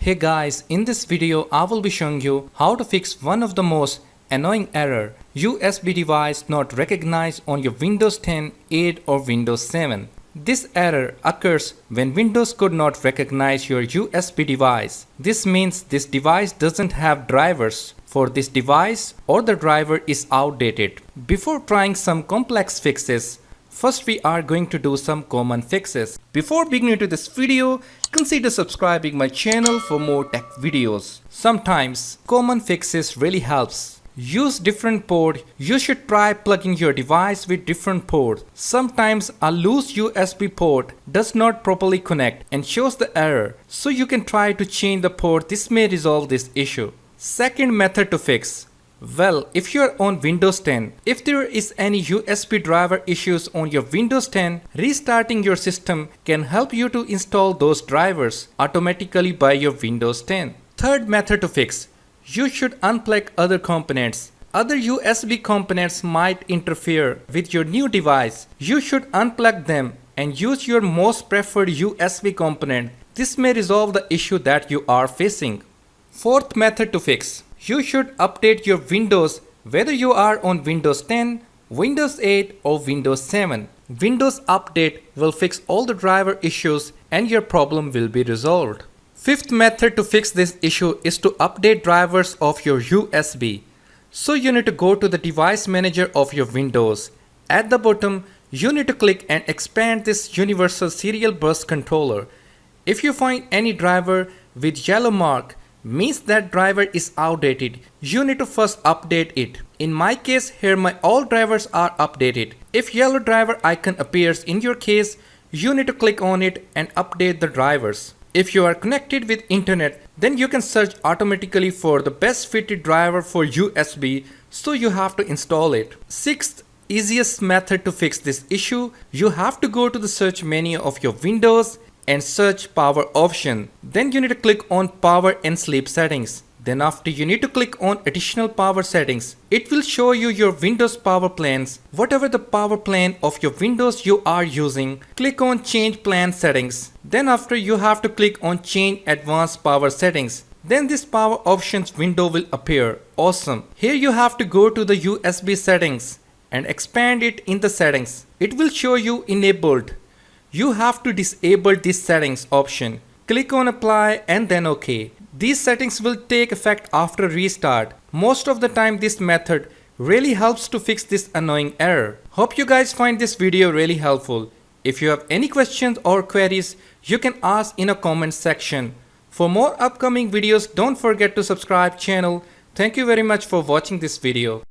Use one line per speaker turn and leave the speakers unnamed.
Hey guys, in this video I will be showing you how to fix one of the most annoying error, USB device not recognized on your Windows 10, 8 or Windows 7. This error occurs when Windows could not recognize your USB device. This means this device doesn't have drivers for this device or the driver is outdated. Before trying some complex fixes, first we are going to do some common fixes. Before beginning to this video, consider subscribing my channel for more tech videos. Sometimes common fixes really helps. Use different port. You should try plugging your device with different ports. Sometimes a loose USB port does not properly connect and shows the error. So you can try to change the port. This may resolve this issue. Second method to fix. Well, if you are on Windows 10, if there is any USB driver issues on your Windows 10, restarting your system can help you to install those drivers automatically by your Windows 10. Third method to fix. You should unplug other components. Other USB components might interfere with your new device. You should unplug them and use your most preferred USB component. This may resolve the issue that you are facing. Fourth method to fix. You should update your Windows whether you are on Windows 10, Windows 8 or Windows 7. Windows Update will fix all the driver issues and your problem will be resolved. Fifth method to fix this issue is to update drivers of your USB. So you need to go to the device manager of your Windows. At the bottom, you need to click and expand this universal serial bus controller. If you find any driver with yellow mark, means that driver is outdated. You need to first update it. In my case, here my all drivers are updated. If yellow driver icon appears in your case, you need to click on it and update the drivers. If you are connected with internet, then you can search automatically for the best fitted driver for USB, so you have to install it. Sixth easiest method to fix this issue, you have to go to the search menu of your Windows and search power option. Then you need to click on power and sleep settings. Then after you need to click on additional power settings. It will show you your Windows power plans. Whatever the power plan of your Windows you are using, click on change plan settings. Then after you have to click on change advanced power settings. Then this power options window will appear. Awesome. Here you have to go to the USB settings and expand it in the settings. It will show you enabled. You have to disable this settings option. Click on apply and then OK. These settings will take effect after restart. Most of the time this method really helps to fix this annoying error. Hope you guys find this video really helpful. If you have any questions or queries, you can ask in a comment section. For more upcoming videos, don't forget to subscribe channel. Thank you very much for watching this video.